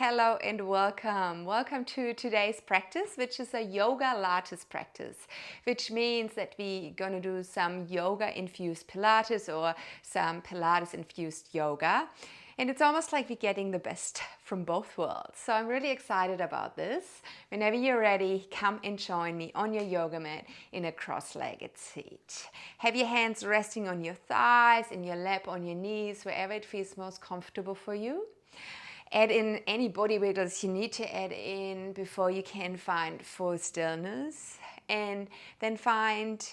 Hello and welcome. Welcome to today's practice, which is a Yogalates practice, which means that we're going to do some yoga infused Pilates or some Pilates infused yoga. And it's almost like we're getting the best from both worlds. So I'm really excited about this. Whenever you're ready, come and join me on your yoga mat in a cross-legged seat. Have your hands resting on your thighs, in your lap, on your knees, wherever it feels most comfortable for you. Add in any body wiggles you need to add in before you can find full stillness. And then find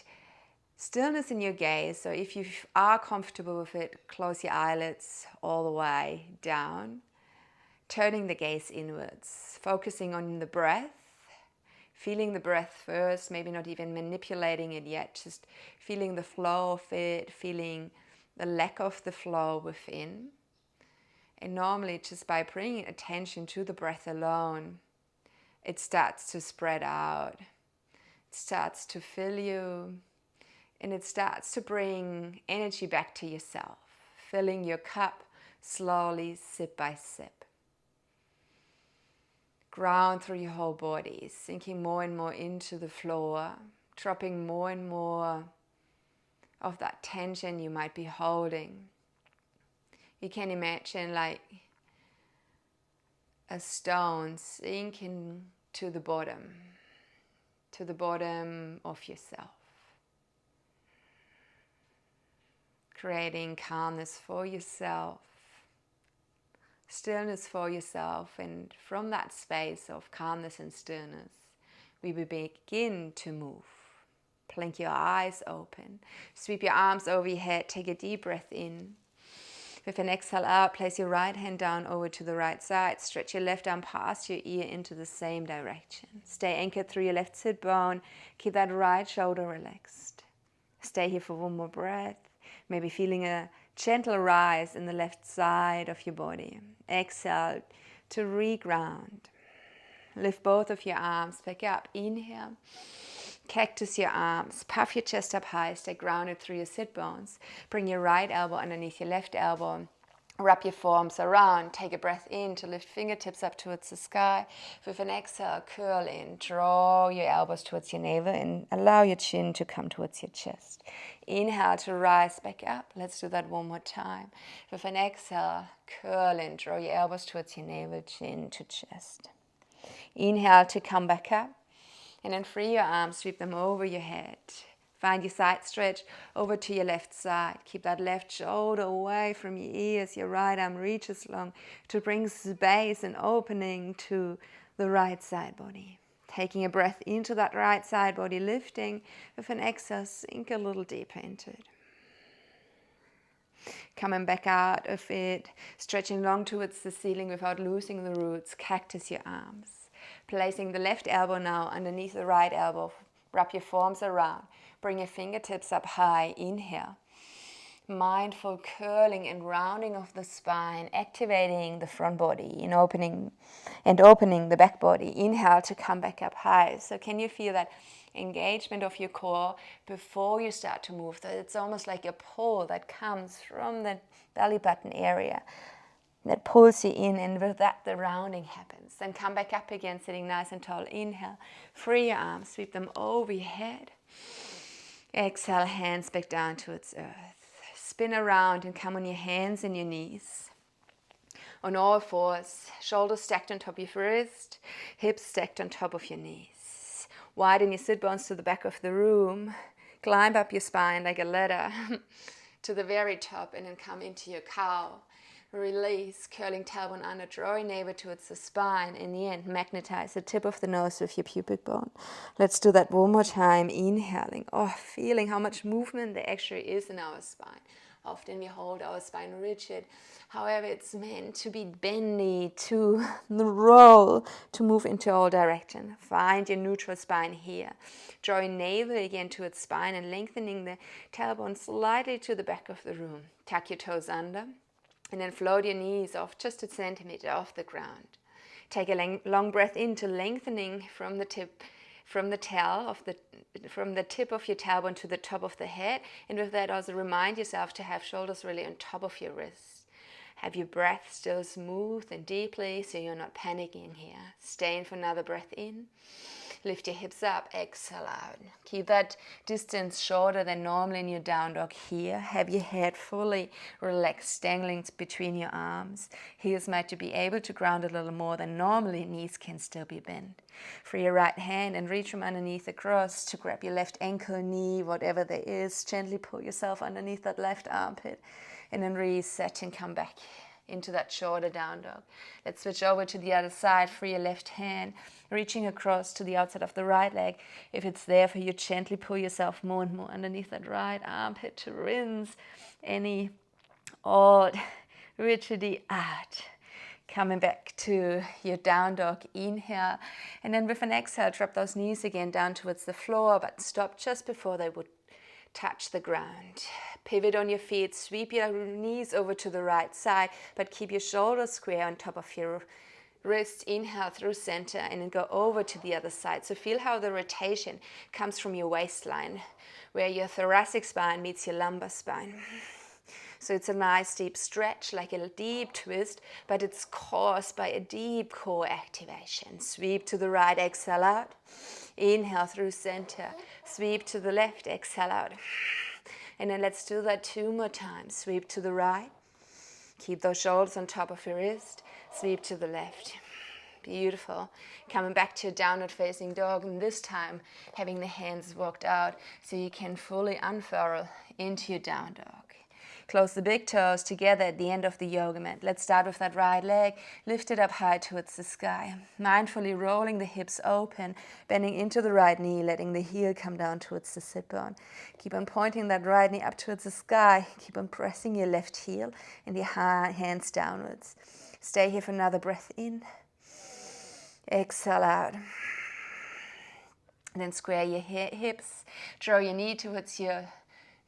stillness in your gaze. So if you are comfortable with it, close your eyelids all the way down. Turning the gaze inwards. Focusing on the breath. Feeling the breath first, maybe not even manipulating it yet. Just feeling the flow of it, feeling the lack of the flow within. And normally, just by bringing attention to the breath alone, it starts to spread out. It starts to fill you, and it starts to bring energy back to yourself, filling your cup slowly, sip by sip. Ground through your whole body, sinking more and more into the floor, dropping more and more of that tension you might be holding. You can imagine like a stone sinking to the bottom of yourself. Creating calmness for yourself, stillness for yourself, and from that space of calmness and stillness, we will begin to move. Blink your eyes open, sweep your arms over your head, take a deep breath in. With an exhale out, place your right hand down over to the right side. Stretch your left arm past your ear into the same direction. Stay anchored through your left sit bone. Keep that right shoulder relaxed. Stay here for one more breath. Maybe feeling a gentle rise in the left side of your body. Exhale to reground. Lift both of your arms back up. Inhale. Cactus your arms, puff your chest up high, stay grounded through your sit bones. Bring your right elbow underneath your left elbow. Wrap your forearms around. Take a breath in to lift fingertips up towards the sky. With an exhale, curl in. Draw your elbows towards your navel and allow your chin to come towards your chest. Inhale to rise back up. Let's do that one more time. With an exhale, curl in. Draw your elbows towards your navel, chin to chest. Inhale to come back up. And then free your arms, sweep them over your head. Find your side stretch over to your left side. Keep that left shoulder away from your ears. Your right arm reaches long to bring space and opening to the right side body. Taking a breath into that right side body, lifting. With an exhale, sink a little deeper into it. Coming back out of it, stretching long towards the ceiling without losing the roots. Cactus your arms. Placing the left elbow now underneath the right elbow. Wrap your forearms around. Bring your fingertips up high. Inhale. Mindful curling and rounding of the spine, activating the front body and opening the back body. Inhale to come back up high. So can you feel that engagement of your core before you start to move? So it's almost like a pull that comes from the belly button area that pulls you in, and with that the rounding happens. Then come back up again, sitting nice and tall. Inhale, free your arms, sweep them over your head. Exhale, hands back down towards earth. Spin around and come on your hands and your knees. On all fours, shoulders stacked on top of your wrist, hips stacked on top of your knees. Widen your sit bones to the back of the room. Climb up your spine like a ladder to the very top, and then come into your cow. Release, curling tailbone under, draw your navel towards the spine. In the end, magnetize the tip of the nose with your pubic bone. Let's do that one more time. Inhaling, feeling how much movement there actually is in our spine. Often we hold our spine rigid. However, it's meant to be bendy, to roll, to move into all directions. Find your neutral spine here. Draw your navel again towards spine and lengthening the tailbone slightly to the back of the room. Tuck your toes under. And then float your knees off just a centimeter off the ground. Take a long breath into lengthening from the tip of your tailbone to the top of the head. And with that, also remind yourself to have shoulders really on top of your wrists. Have your breath still smooth and deeply so you're not panicking here. Stay in for another breath in. Lift your hips up, exhale out. Keep that distance shorter than normally in your down dog here. Have your head fully relaxed, dangling between your arms. Heels might be able to ground a little more than normally. Knees can still be bent. Free your right hand and reach from underneath across to grab your left ankle, knee, whatever there is. Gently pull yourself underneath that left armpit. And then reset and come back into that shorter down dog. Let's switch over to the other side. Free your left hand, reaching across to the outside of the right leg. If it's there for you, gently pull yourself more and more underneath that right armpit to rinse any old rigidity out. Coming back to your down dog, inhale. And then with an exhale, drop those knees again down towards the floor, but stop just before they would touch the ground. Pivot on your feet, sweep your knees over to the right side, but keep your shoulders square on top of your wrist. Inhale through center and then go over to the other side. So feel how the rotation comes from your waistline, where your thoracic spine meets your lumbar spine. So it's a nice deep stretch, like a deep twist, but it's caused by a deep core activation. Sweep to the right, exhale out. Inhale through center. Sweep to the left, exhale out. And then let's do that 2 more times. Sweep to the right. Keep those shoulders on top of your wrist. Sweep to the left. Beautiful. Coming back to downward facing dog, and this time having the hands walked out so you can fully unfurl into your down dog. Close the big toes together at the end of the yoga mat. Let's start with that right leg. Lift it up high towards the sky. Mindfully rolling the hips open, bending into the right knee, letting the heel come down towards the sit bone. Keep on pointing that right knee up towards the sky. Keep on pressing your left heel and your hands downwards. Stay here for another breath in. Exhale out. And then square your hips. Draw your knee towards your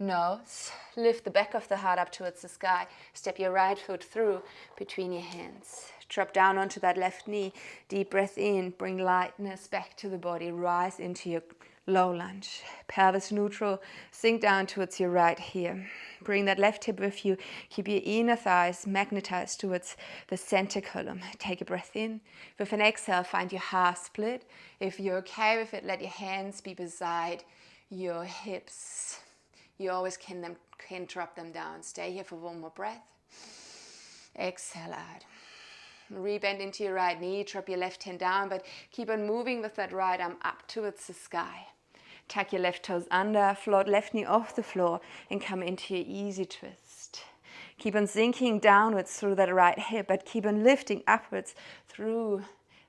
nose. Lift the back of the heart up towards the sky. Step your right foot through between your hands. Drop down onto that left knee. Deep breath in. Bring lightness back to the body. Rise into your low lunge. Pelvis neutral. Sink down towards your right here. Bring that left hip with you. Keep your inner thighs magnetized towards the center column. Take a breath in. With an exhale, find your half split. If you're okay with it, let your hands be beside your hips. You always can drop them down. Stay here for 1 more breath. Exhale out. Rebend into your right knee. Drop your left hand down, but keep on moving with that right arm up towards the sky. Tuck your left toes under, float left knee off the floor, and come into your easy twist. Keep on sinking downwards through that right hip, but keep on lifting upwards through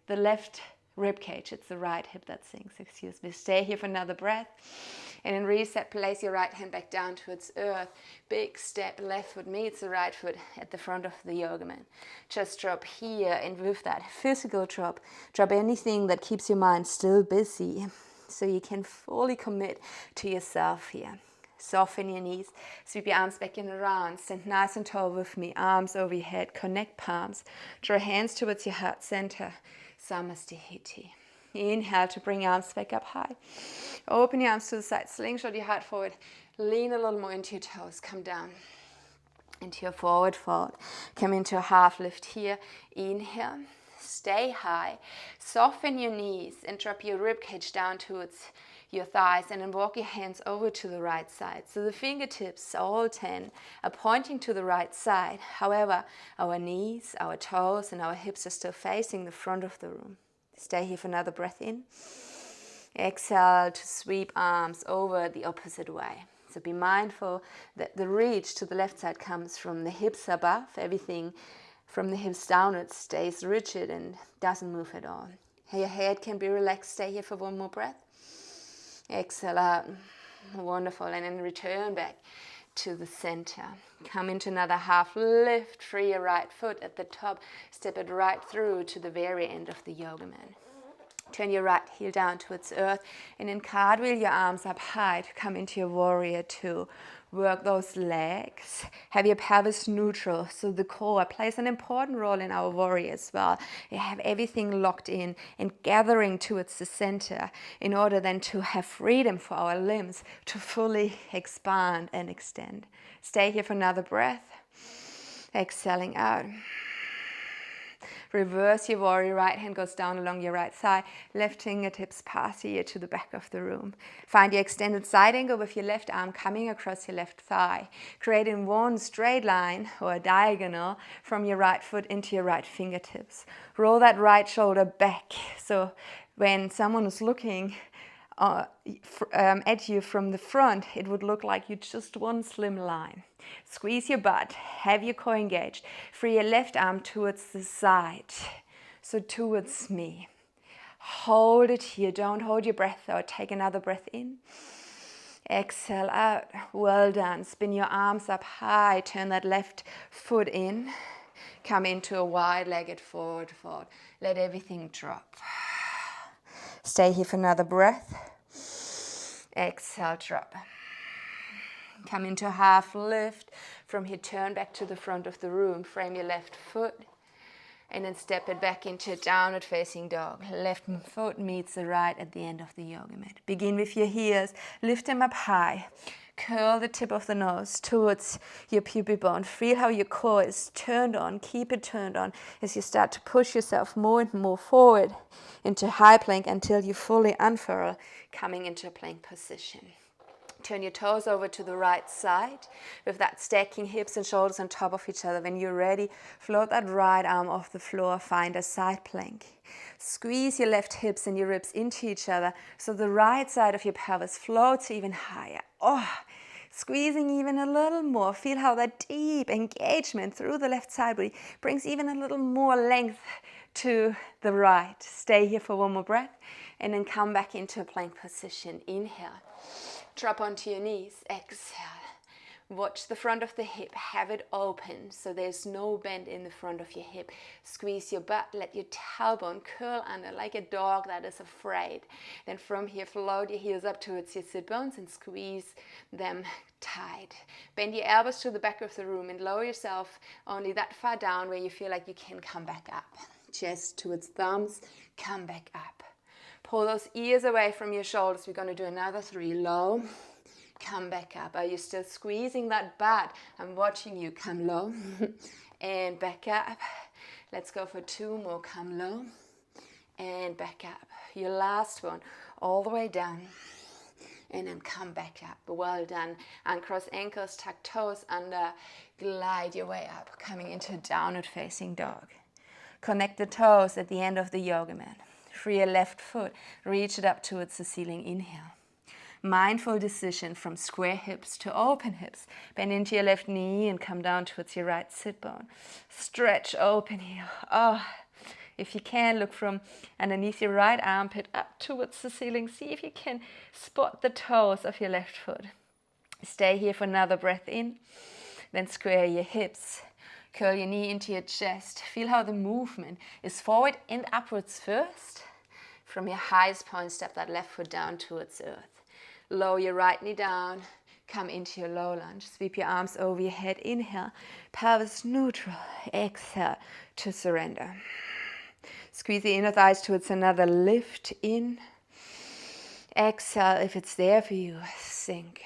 the left rib cage. It's the right hip that sinks, excuse me. Stay here for another breath. And then reset, place your right hand back down towards earth. Big step, left foot meets the right foot at the front of the yoga mat. Just drop here, and with that physical drop anything that keeps your mind still busy so you can fully commit to yourself here. Soften your knees, sweep your arms back and around, stand nice and tall with me, arms over your head, connect palms, draw hands towards your heart center, Samastihiti. Inhale to bring your arms back up high. Open your arms to the side, slingshot your heart forward, lean a little more into your toes, come down into your forward fold. Come into a half lift here, inhale, stay high, soften your knees and drop your rib cage down towards your thighs, and then walk your hands over to the right side. So the fingertips, all 10, are pointing to the right side. However, our knees, our toes, and our hips are still facing the front of the room. Stay here for another breath in. Exhale to sweep arms over the opposite way. So be mindful that the reach to the left side comes from the hips above. Everything from the hips downwards stays rigid and doesn't move at all. Your head can be relaxed. Stay here for 1 more breath. Exhale out. Wonderful. And then return back to the center. Come into another half lift. Free your right foot at the top. Step it right through to the very end of the yoga mat. Turn your right heel down towards earth, and then cartwheel your arms up high to come into your warrior two. Work those legs. Have your pelvis neutral, so the core plays an important role in our warrior as well. You have everything locked in and gathering towards the center in order then to have freedom for our limbs to fully expand and extend. Stay here for another breath. Exhaling out. Reverse your warrior. Right hand goes down along your right thigh. Left fingertips pass your ear to the back of the room. Find your extended side angle with your left arm coming across your left thigh. Creating one straight line or a diagonal from your right foot into your right fingertips. Roll that right shoulder back. So when someone is looking at you from the front, it would look like you just one slim line. Squeeze your butt, have your core engaged. Free your left arm towards the side, so towards me. Hold it here, don't hold your breath out. Take another breath in. Exhale out. Well done. Spin your arms up high, turn that left foot in. Come into a wide-legged forward fold. Let everything drop. Stay here for another breath. Exhale, drop. Come into a half lift. From here, turn back to the front of the room. Frame your left foot. And then step it back into a downward facing dog. Left foot meets the right at the end of the yoga mat. Begin with your heels. Lift them up high. Curl the tip of the nose towards your pubic bone. Feel how your core is turned on. Keep it turned on as you start to push yourself more and more forward into high plank until you fully unfurl, coming into a plank position. Turn your toes over to the right side with that stacking hips and shoulders on top of each other. When you're ready, float that right arm off the floor, find a side plank. Squeeze your left hips and your ribs into each other so the right side of your pelvis floats even higher. Oh, squeezing even a little more. Feel how that deep engagement through the left side body brings even a little more length to the right. Stay here for one more breath and then come back into a plank position. Inhale. Drop onto your knees, exhale. Watch the front of the hip, have it open so there's no bend in the front of your hip. Squeeze your butt, let your tailbone curl under like a dog that is afraid. Then from here, float your heels up towards your sit bones and squeeze them tight. Bend your elbows to the back of the room and lower yourself only that far down where you feel like you can come back up. Chest towards thumbs, come back up. Pull those ears away from your shoulders. We're going to do another 3. Low, come back up. Are you still squeezing that butt? I'm watching you. Come low and back up. Let's go for 2 more. Come low and back up. Your last one, all the way down and then come back up. Well done. Uncross ankles, tuck toes under, glide your way up, coming into downward facing dog. Connect the toes at the end of the yoga mat. Free your left foot, reach it up towards the ceiling. Inhale. Mindful decision from square hips to open hips. Bend into your left knee and come down towards your right sit bone. Stretch open here. Oh, if you can, look from underneath your right armpit up towards the ceiling. See if you can spot the toes of your left foot. Stay here for another breath in. Then square your hips. Curl your knee into your chest. Feel how the movement is forward and upwards first. From your highest point, step that left foot down towards earth. Lower your right knee down. Come into your low lunge. Sweep your arms over your head. Inhale. Pelvis neutral. Exhale to surrender. Squeeze the inner thighs towards another lift in. Exhale if it's there for you. Sink.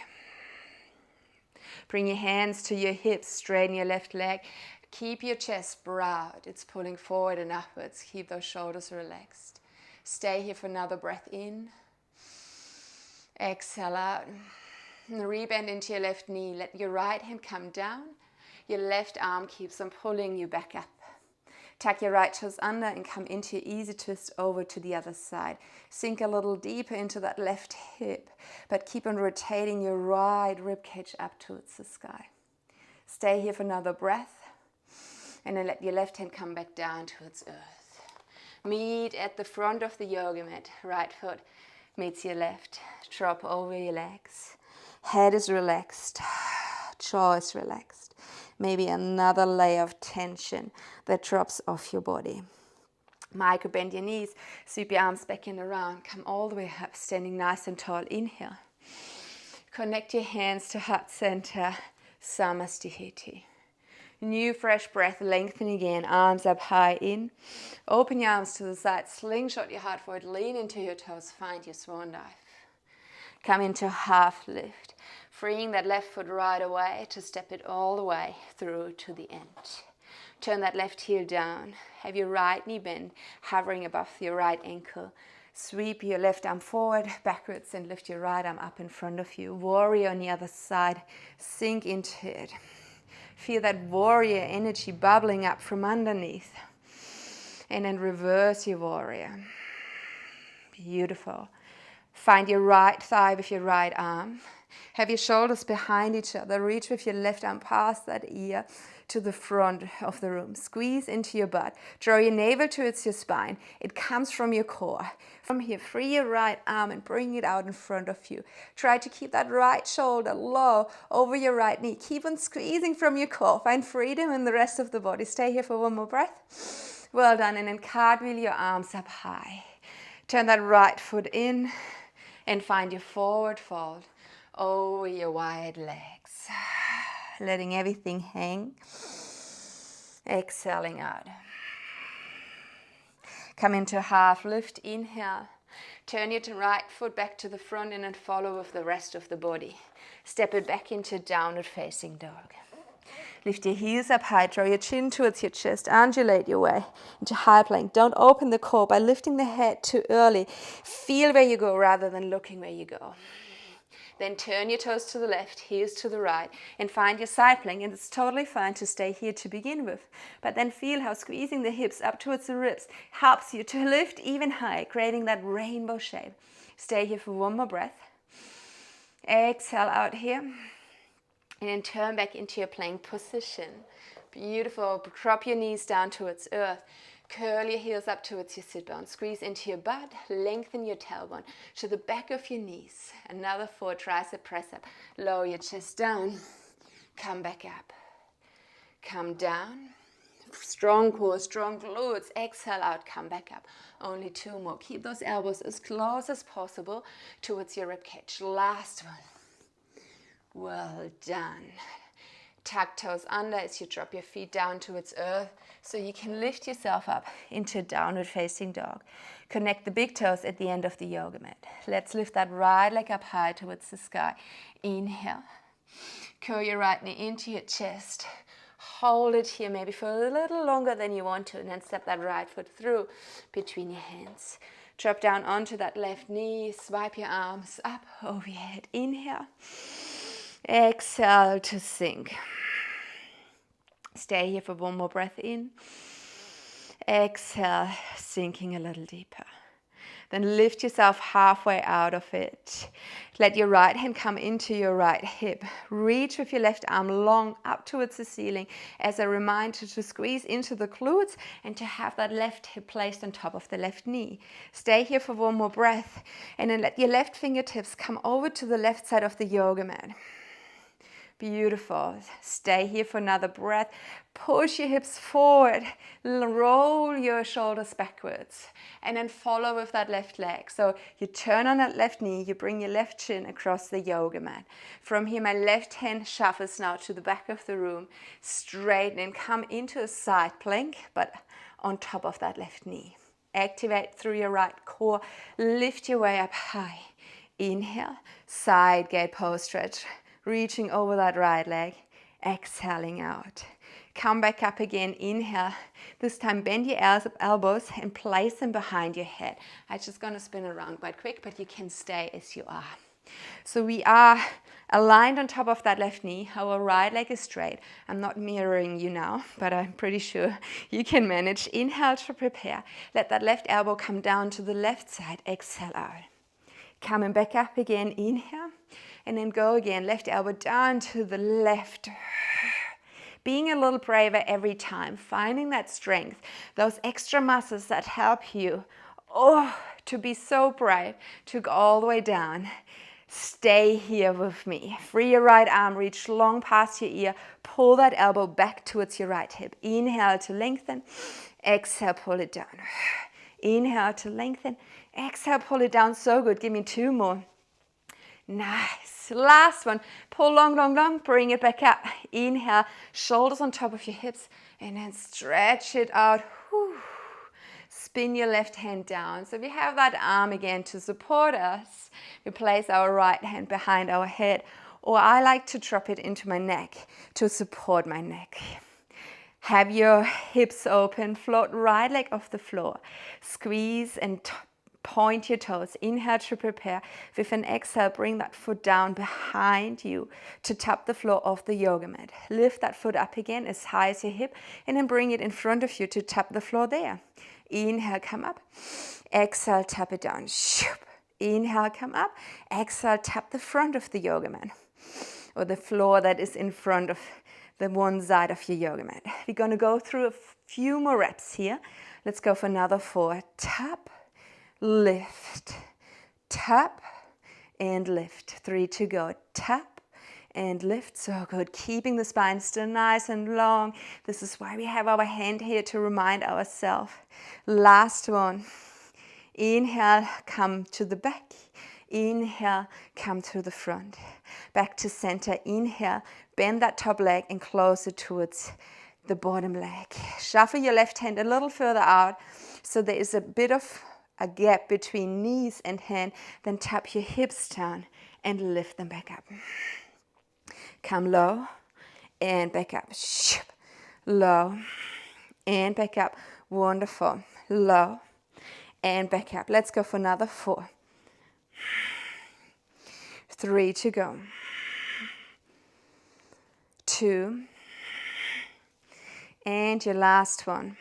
Bring your hands to your hips. Straighten your left leg. Keep your chest broad. It's pulling forward and upwards. Keep those shoulders relaxed. Stay here for another breath in. Exhale out. And rebend into your left knee. Let your right hand come down. Your left arm keeps on pulling you back up. Tuck your right toes under and come into your easy twist over to the other side. Sink a little deeper into that left hip, but keep on rotating your right ribcage up towards the sky. Stay here for another breath, and then let your left hand come back down towards earth. Meet at the front of the yoga mat. Right foot meets your left. Drop over your legs. Head is relaxed. Jaw is relaxed. Maybe another layer of tension that drops off your body. Micro bend your knees. Sweep your arms back and around. Come all the way up, standing nice and tall. Inhale. Connect your hands to heart center. Samastihiti. New fresh breath, lengthen again, arms up high in. Open your arms to the side, slingshot your heart forward, lean into your toes, find your swan dive. Come into half lift, freeing that left foot right away to step it all the way through to the end. Turn that left heel down. Have your right knee bent, hovering above your right ankle. Sweep your left arm forward, backwards, and lift your right arm up in front of you. Warrior on the other side. Sink into it. Feel that warrior energy bubbling up from underneath. And then reverse your warrior. Beautiful. Find your right thigh with your right arm. Have your shoulders behind each other. Reach with your left arm past that ear to the front of the room. Squeeze into your butt. Draw your navel towards your spine. It comes from your core. From here, free your right arm and bring it out in front of you. Try to keep that right shoulder low over your right knee. Keep on squeezing from your core. Find freedom in the rest of the body. Stay here for one more breath. Well done. And then cartwheel your arms up high. Turn that right foot in and find your forward fold over your wide legs. Letting everything hang. Exhaling out. Come into half lift. Inhale. Turn your right foot back to the front and then follow with the rest of the body. Step it back into downward facing dog. Lift your heels up high. Draw your chin towards your chest. Undulate your way into high plank. Don't open the core by lifting the head too early. Feel where you go rather than looking where you go. Then turn your toes to the left, heels to the right, and find your side plank. And it's totally fine to stay here to begin with. But then feel how squeezing the hips up towards the ribs helps you to lift even higher, creating that rainbow shape. Stay here for one more breath. Exhale out here. And then turn back into your plank position. Beautiful. Drop your knees down towards earth. Curl your heels up towards your sit bone. Squeeze into your butt. Lengthen your tailbone to the back of your knees. Another 4 tricep press up. Lower your chest down. Come back up. Come down. Strong core, strong glutes. Exhale out. Come back up. Only 2 more. Keep those elbows as close as possible towards your ribcage. Last one. Well done. Tuck toes under as you drop your feet down towards earth so you can lift yourself up into downward facing dog. Connect the big toes at the end of the yoga mat. Let's lift that right leg up high towards the sky. Inhale. Curl your right knee into your chest. Hold it here maybe for a little longer than you want to, and then step that right foot through between your hands. Drop down onto that left knee. Swipe your arms up over your head. Inhale. Exhale to sink. Stay here for one more breath in. Exhale, sinking a little deeper. Then lift yourself halfway out of it. Let your right hand come into your right hip. Reach with your left arm long up towards the ceiling as a reminder to squeeze into the glutes and to have that left hip placed on top of the left knee. Stay here for one more breath and then let your left fingertips come over to the left side of the yoga mat. Beautiful. Stay here for another breath. Push your hips forward. Roll your shoulders backwards. And then follow with that left leg. So you turn on that left knee. You bring your left shin across the yoga mat. From here, my left hand shuffles now to the back of the room. Straighten and come into a side plank, but on top of that left knee. Activate through your right core. Lift your way up high. Inhale. Side gate pose stretch. Reaching over that right leg, exhaling out. Come back up again, inhale. This time bend your elbows and place them behind your head. I'm just gonna spin around quite quick, but you can stay as you are. So we are aligned on top of that left knee. Our right leg is straight. I'm not mirroring you now, but I'm pretty sure you can manage. Inhale to prepare. Let that left elbow come down to the left side. Exhale out. Coming back up again, inhale. And then go again, left elbow down to the left. Being a little braver every time, finding that strength, those extra muscles that help you, to be so brave, to go all the way down. Stay here with me. Free your right arm, reach long past your ear, pull that elbow back towards your right hip. Inhale to lengthen, exhale, pull it down. Inhale to lengthen, exhale, pull it down. So good, give me 2 more. Nice. Last one. Pull long, long, long. Bring it back up. Inhale. Shoulders on top of your hips. And then stretch it out. spin your left hand down. So we have that arm again to support us. We place our right hand behind our head, or I like to drop it into my neck to support my neck. Have your hips open, float right leg off the floor. Squeeze and point your toes. Inhale to prepare. With an exhale, bring that foot down behind you to tap the floor of the yoga mat. Lift that foot up again as high as your hip, and then bring it in front of you to tap the floor there. Inhale, come up. Exhale, tap it down. Inhale, come up. Exhale, tap the front of the yoga mat, or the floor that is in front of the one side of your yoga mat. We're going to go through a few more reps here. Let's go for another 4. Tap, lift, tap, and lift. 3 to go. Tap and lift. So good. Keeping the spine still nice and long. This is why we have our hand here to remind ourselves. Last one. Inhale, come to the back. Inhale, come to the front. Back to center. Inhale, bend that top leg and close it towards the bottom leg. Shuffle your left hand a little further out so there is a bit of a gap between knees and hand. Then tap your hips down and lift them back up. Come low and back up. Low and back up. Wonderful. Low and back up. Let's go for another 4. 3 to go. 2. And your last one.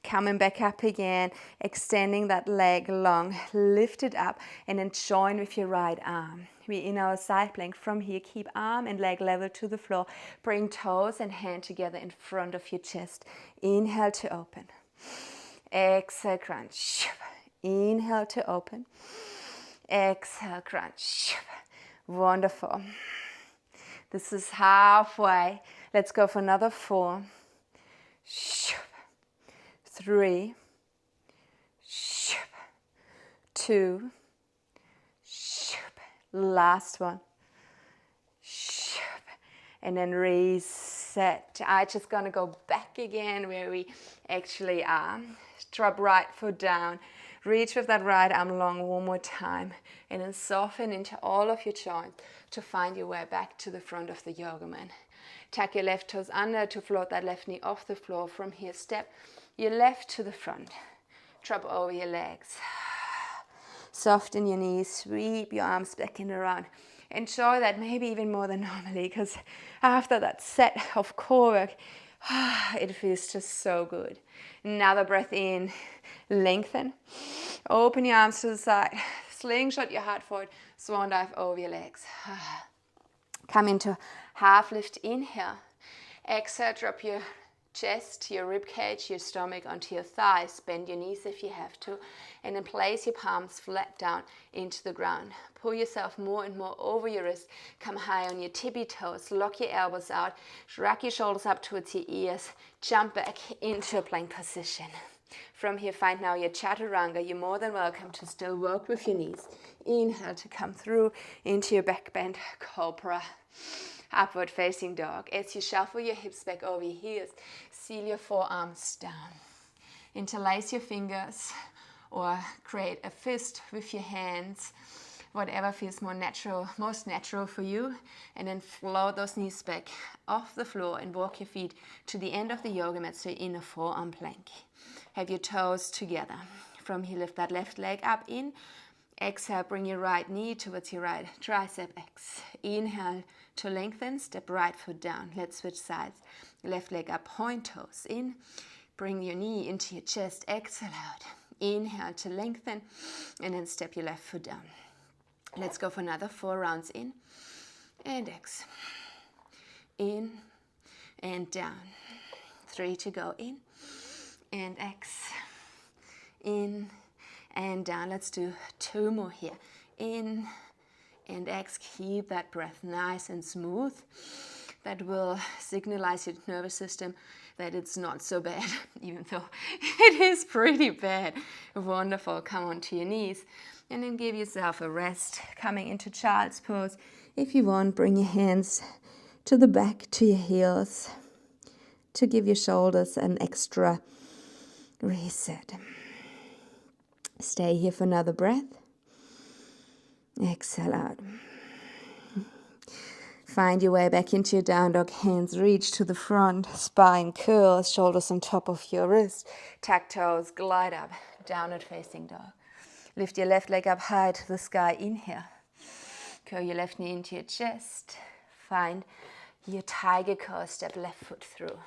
Coming back up again, extending that leg long, lift it up, and then join with your right arm. We're in our side plank. From here, keep arm and leg level to the floor. Bring toes and hand together in front of your chest. Inhale to open. Exhale, crunch. Inhale to open. Exhale, crunch. Wonderful. This is halfway. Let's go for another 4. 3. 2. Last one. And then reset. I'm just going to go back again where we actually are. Drop right foot down. Reach with that right arm long one more time. And then soften into all of your joints to find your way back to the front of the yoga mat. Tuck your left toes under to float that left knee off the floor. From here, step your left to the front. Drop over your legs. Soften your knees. Sweep your arms back and around. Enjoy that maybe even more than normally, because after that set of core work, it feels just so good. Another breath in. Lengthen. Open your arms to the side. Slingshot your heart forward. Swan dive over your legs. Come into half lift. Inhale. Exhale, drop your chest, your rib cage, your stomach onto your thighs. Bend your knees if you have to. And then place your palms flat down into the ground. Pull yourself more and more over your wrist. Come high on your tippy toes. Lock your elbows out. Shrug your shoulders up towards your ears. Jump back into a plank position. From here, find now your chaturanga. You're more than welcome to still work with your knees. Inhale to come through into your back bend cobra. Upward facing dog. As you shuffle your hips back over your heels, seal your forearms down. Interlace your fingers or create a fist with your hands. Whatever feels more natural, most natural for you. And then float those knees back off the floor and walk your feet to the end of the yoga mat, so you're in a forearm plank. Have your toes together. From here, lift that left leg up in. Exhale, bring your right knee towards your right tricep X. Inhale to lengthen, step right foot down. Let's switch sides. Left leg up, point toes in. Bring your knee into your chest, exhale out. Inhale to lengthen, and then step your left foot down. Let's go for another 4 rounds in and X. In and down. 3 to go. In and X. In and down. Let's do 2 more here. In and X. Keep that breath nice and smooth. That will signalize your nervous system that it's not so bad, even though it is pretty bad. Wonderful. Come onto your knees. And then give yourself a rest. Coming into child's pose. If you want, bring your hands to the back, to your heels, to give your shoulders an extra reset. Stay here for another breath. Exhale out. Find your way back into your down dog. Hands reach to the front. Spine curls, shoulders on top of your wrist. Tuck toes, glide up. Downward facing dog. Lift your left leg up high to the sky. Inhale. Curl your left knee into your chest. Find your tiger pose. Step left foot through.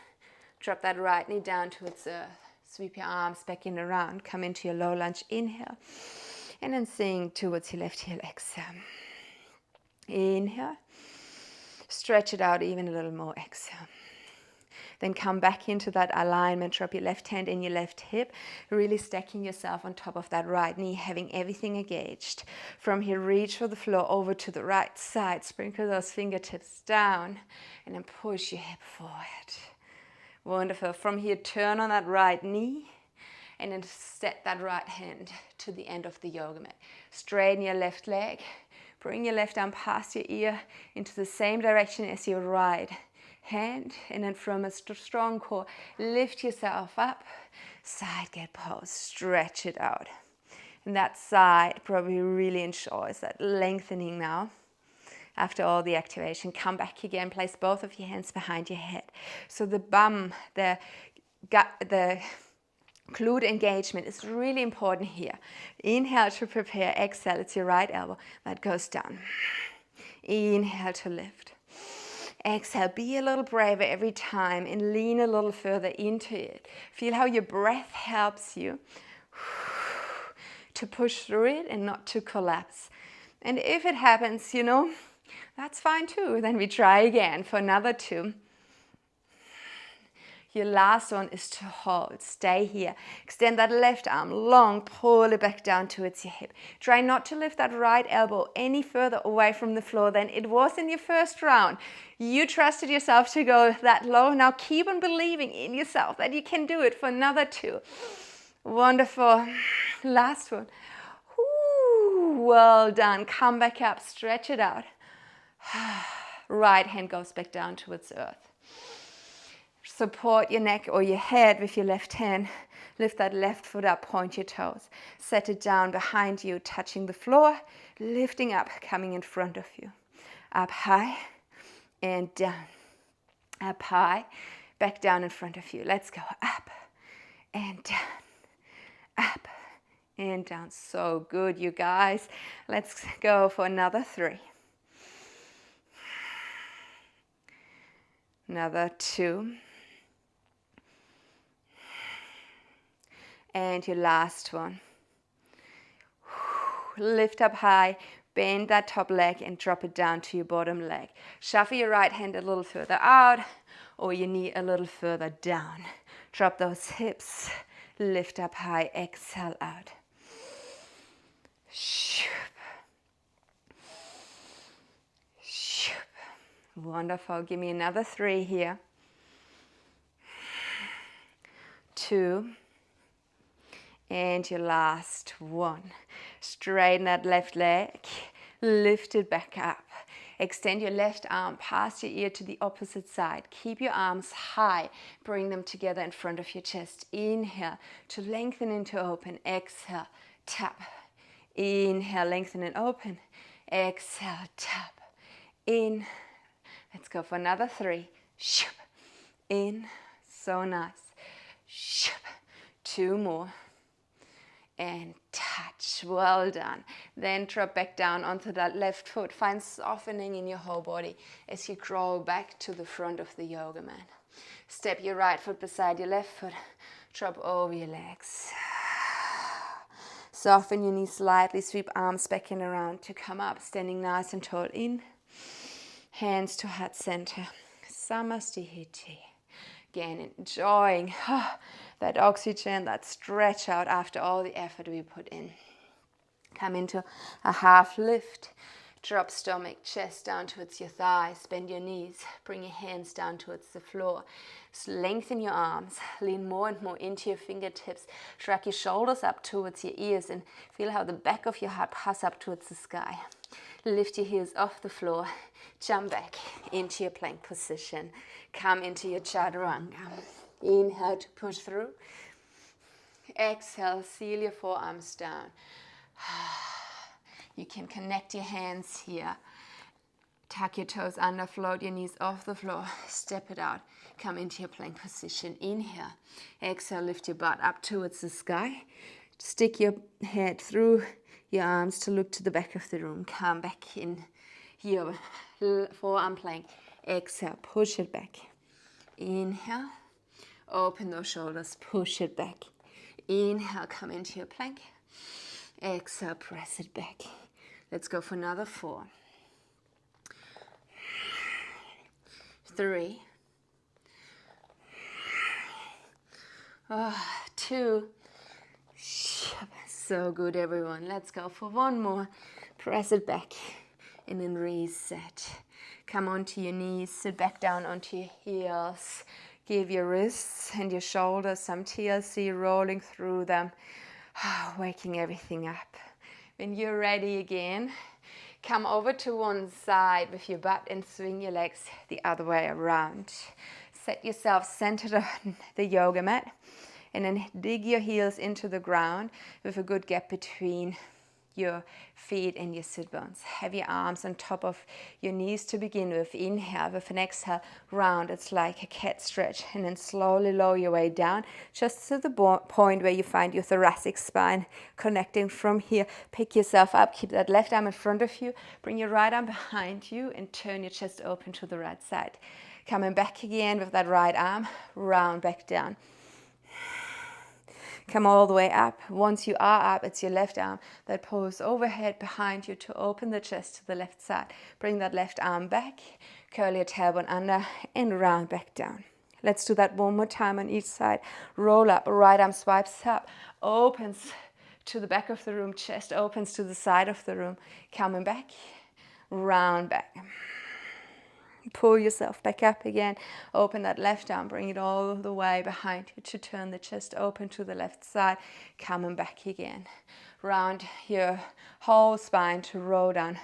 Drop that right knee down towards earth. Sweep your arms back in around. Come into your low lunge. Inhale. And then sink towards your left heel. Exhale. Inhale. Stretch it out even a little more. Exhale. Then come back into that alignment. Drop your left hand in your left hip. Really stacking yourself on top of that right knee. Having everything engaged. From here, reach for the floor over to the right side. Sprinkle those fingertips down. And then push your hip forward. Wonderful. From here, turn on that right knee. And then set that right hand to the end of the yoga mat. Straighten your left leg. Bring your left arm past your ear into the same direction as your right hand. And then from a strong core, lift yourself up. Side gate pose. Stretch it out. And that side probably really enjoys that lengthening now. After all the activation, come back again. Place both of your hands behind your head. So the bum, the glute engagement is really important here. Inhale to prepare. Exhale, it's your right elbow that goes down. Inhale to lift. Exhale, be a little braver every time and lean a little further into it. Feel how your breath helps you to push through it and not to collapse. And if it happens, that's fine too. Then we try again for another 2. Your last one is to hold. Stay here. Extend that left arm long. Pull it back down towards your hip. Try not to lift that right elbow any further away from the floor than it was in your first round. You trusted yourself to go that low. Now keep on believing in yourself that you can do it for another 2. Wonderful. Last one. Ooh, well done. Come back up. Stretch it out. Right hand goes back down towards earth. Support your neck or your head with your left hand. Lift that left foot up, point your toes. Set it down behind you, touching the floor, lifting up, coming in front of you. Up high and down. Up high, back down in front of you. Let's go up and down. Up and down. So good, you guys. Let's go for another 3. Another 2. And your last one. Lift up high, bend that top leg and drop it down to your bottom leg. Shuffle your right hand a little further out or your knee a little further down. Drop those hips, lift up high, exhale out. Wonderful. Give me another 3 here. 2. And your last one. Straighten that left leg. Lift it back up. Extend your left arm past your ear to the opposite side. Keep your arms high. Bring them together in front of your chest. Inhale to lengthen into open. Exhale, tap. Inhale, lengthen and open. Exhale, tap. In. Let's go for another 3. In. So nice. 2 more. And touch. Well done. Then drop back down onto that left foot. Find softening in your whole body as you crawl back to the front of the yoga mat. Step your right foot beside your left foot. Drop over your legs. Soften your knees slightly. Sweep arms back and around to come up. Standing nice and tall. In. Hands to heart center. Samastihiti. Again, enjoying that oxygen, that stretch out after all the effort we put in. Come into a half lift. Drop stomach, chest down towards your thighs. Bend your knees. Bring your hands down towards the floor. Lengthen your arms. Lean more and more into your fingertips. Drag your shoulders up towards your ears and feel how the back of your heart passes up towards the sky. Lift your heels off the floor. Jump back into your plank position. Come into your chaturanga. Inhale to push through. Exhale, seal your forearms down. You can connect your hands here. Tuck your toes under, float your knees off the floor. Step it out. Come into your plank position. Inhale. Exhale, lift your butt up towards the sky. Stick your head through your arms to look to the back of the room. Come back in your forearm plank. Exhale, push it back. Inhale. Open those shoulders, push it back. Inhale, come into your plank. Exhale, press it back. Let's go for another 4, 3, 2. So good, everyone. Let's go for one more. Press it back and then reset. Come onto your knees, sit back down onto your heels. Give your wrists and your shoulders some TLC rolling through them, waking everything up. When you're ready again, come over to one side with your butt and swing your legs the other way around. Set yourself centered on the yoga mat and then dig your heels into the ground with a good gap between your feet and your sit bones. Have your arms on top of your knees to begin with. Inhale, with an exhale, round. It's like a cat stretch. And then slowly lower your way down, just to the point where you find your thoracic spine connecting from here. Pick yourself up. Keep that left arm in front of you. Bring your right arm behind you and turn your chest open to the right side. Coming back again with that right arm, round back down. Come all the way up. Once you are up, it's your left arm that pulls overhead behind you to open the chest to the left side. Bring that left arm back, curl your tailbone under, and round back down. Let's do that one more time on each side. Roll up, right arm swipes up, opens to the back of the room, chest opens to the side of the room. Coming back, round back. Pull yourself back up again. Open that left arm. Bring it all the way behind you to turn the chest open to the left side. Coming back again. Round your whole spine to roll down.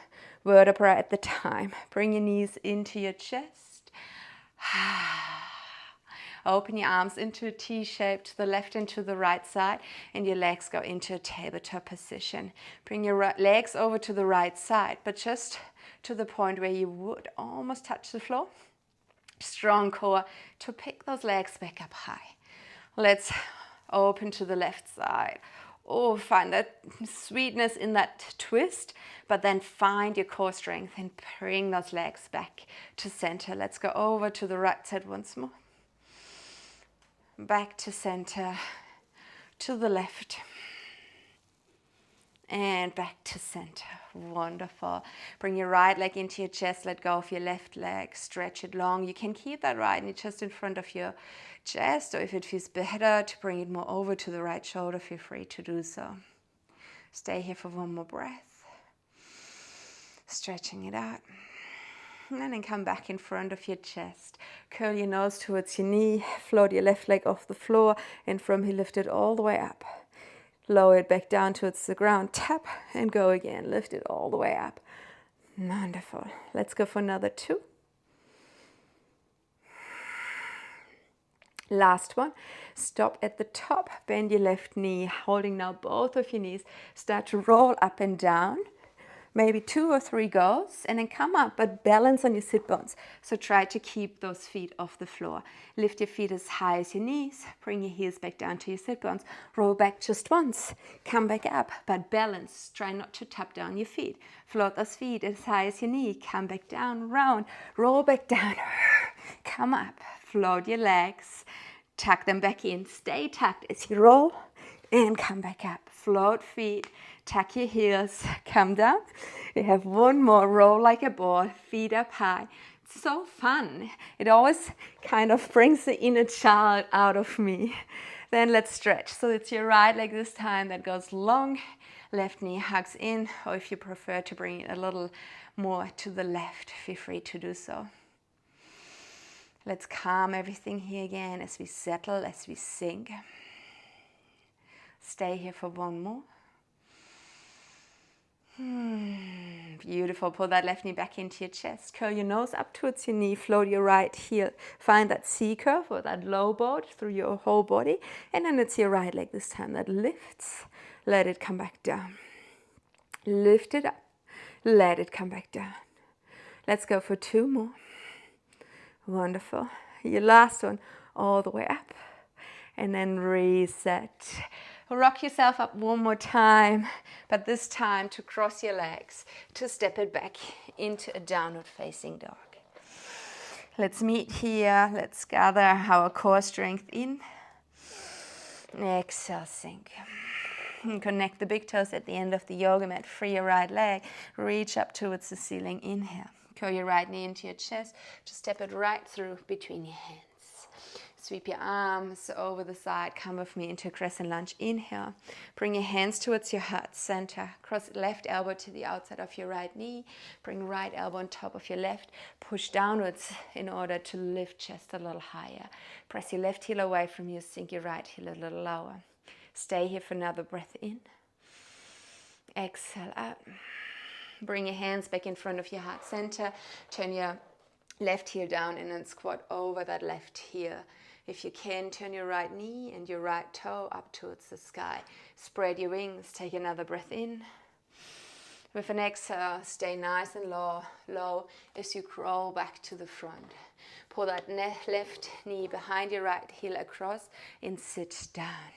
Vertebra at the time. Bring your knees into your chest. Open your arms into a T shape to the left and to the right side. And your legs go into a tabletop position. Bring your legs over to the right side. But just to the point where you would almost touch the floor. Strong core to pick those legs back up high. Let's open to the left side. Oh, find that sweetness in that twist, but then find your core strength and bring those legs back to center. Let's go over to the right side once more. Back to center, to the left. And back to center. Wonderful. Bring your right leg into your chest. Let go of your left leg. Stretch it long. You can keep that right knee just in front of your chest, or if it feels better to bring it more over to the right shoulder, feel free to do so. Stay here for one more breath. Stretching it out. And then come back in front of your chest. Curl your nose towards your knee. Float your left leg off the floor, and from here lift it all the way up. Lower it back down towards the ground. Tap and go again. Lift it all the way up. Wonderful. Let's go for another 2. Last one. Stop at the top. Bend your left knee. Holding now both of your knees. Start to roll up and down. Maybe 2 or 3 goes, and then come up, but balance on your sit bones. So try to keep those feet off the floor. Lift your feet as high as your knees. Bring your heels back down to your sit bones. Roll back just once. Come back up, but balance. Try not to tap down your feet. Float those feet as high as your knee. Come back down, round. Roll back down. Come up. Float your legs. Tuck them back in. Stay tucked as you roll. And come back up. Float feet. Tuck your heels, come down. We have one more. Roll like a ball, feet up high. It's so fun. It always kind of brings the inner child out of me. Then let's stretch. So it's your right leg this time that goes long. Left knee hugs in, or if you prefer to bring it a little more to the left, feel free to do so. Let's calm everything here again as we settle, as we sink. Stay here for one more. Beautiful. Pull that left knee back into your chest. Curl your nose up towards your knee. Float your right heel. Find that C curve or that low boat through your whole body. And then it's your right leg this time that lifts. Let it come back down. Lift it up. Let it come back down. Let's go for 2 more. Wonderful. Your last one, all the way up. And then reset. Rock yourself up one more time, but this time to cross your legs, to step it back into a downward facing dog. Let's meet here. Let's gather our core strength in. Exhale, sink. And connect the big toes at the end of the yoga mat. Free your right leg. Reach up towards the ceiling. Inhale. Curl your right knee into your chest. Just step it right through between your hands. Sweep your arms over the side. Come with me into a crescent lunge. Inhale. Bring your hands towards your heart center. Cross left elbow to the outside of your right knee. Bring right elbow on top of your left. Push downwards in order to lift chest a little higher. Press your left heel away from you. Sink your right heel a little lower. Stay here for another breath in. Exhale up. Bring your hands back in front of your heart center. Turn your left heel down and then squat over that left heel. If you can, turn your right knee and your right toe up towards the sky. Spread your wings. Take another breath in. With an exhale, stay nice and low as you crawl back to the front. Pull that left knee behind your right heel across and sit down.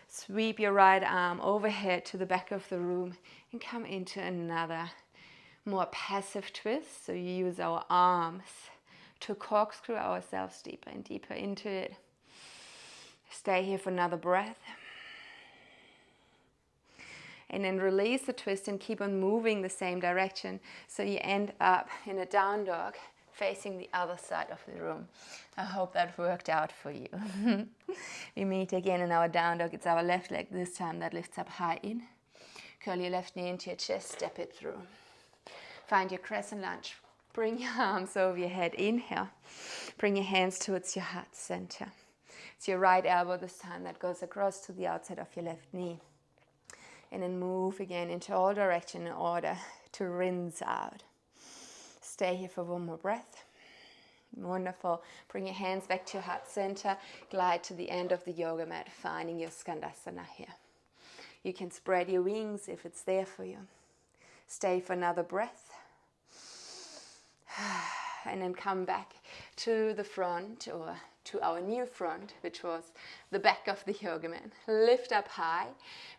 Sweep your right arm overhead to the back of the room and come into another more passive twist. So you use our arms to corkscrew ourselves deeper and deeper into it. Stay here for another breath. And then release the twist and keep on moving the same direction. So you end up in a down dog facing the other side of the room. I hope that worked out for you. We meet again in our down dog. It's our left leg this time that lifts up high in. Curl your left knee into your chest, step it through. Find your crescent lunge. Bring your arms over your head. Inhale. Bring your hands towards your heart center. It's your right elbow this time that goes across to the outside of your left knee. And then move again into all directions in order to rinse out. Stay here for one more breath. Wonderful. Bring your hands back to your heart center. Glide to the end of the yoga mat, finding your skandasana here. You can spread your wings if it's there for you. Stay for another breath. And then come back to the front, or to our new front, which was the back of the yoga mat. Lift up high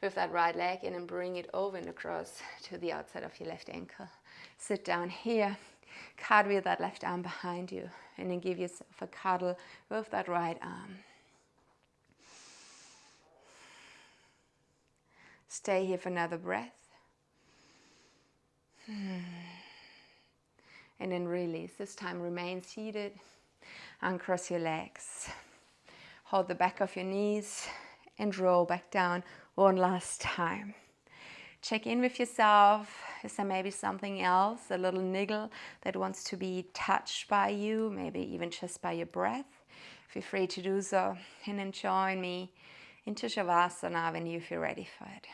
with that right leg and then bring it over and across to the outside of your left ankle. Sit down here. Cartwheel that left arm behind you and then give yourself a cuddle with that right arm. Stay here for another breath. And then release. This time remain seated. Uncross your legs. Hold the back of your knees and roll back down one last time. Check in with yourself. Is there maybe something else, a little niggle that wants to be touched by you, maybe even just by your breath? Feel free to do so. And then join me into shavasana when you feel ready for it.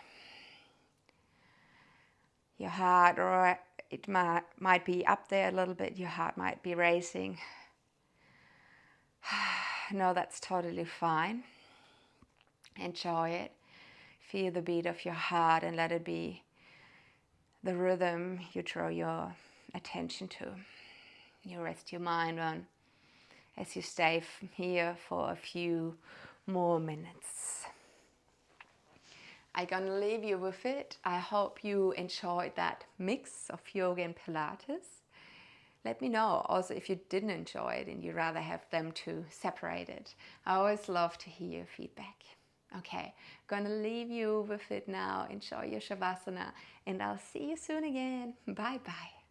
Your heart, or it might be up there a little bit. Your heart might be racing. No, that's totally fine. Enjoy it. Feel the beat of your heart and let it be the rhythm you draw your attention to. You rest your mind on as you stay here for a few more minutes. I'm gonna leave you with it. I hope you enjoyed that mix of yoga and Pilates. Let me know also if you didn't enjoy it and you'd rather have them two separated. I always love to hear your feedback. Okay, gonna leave you with it now. Enjoy your shavasana and I'll see you soon again. Bye bye.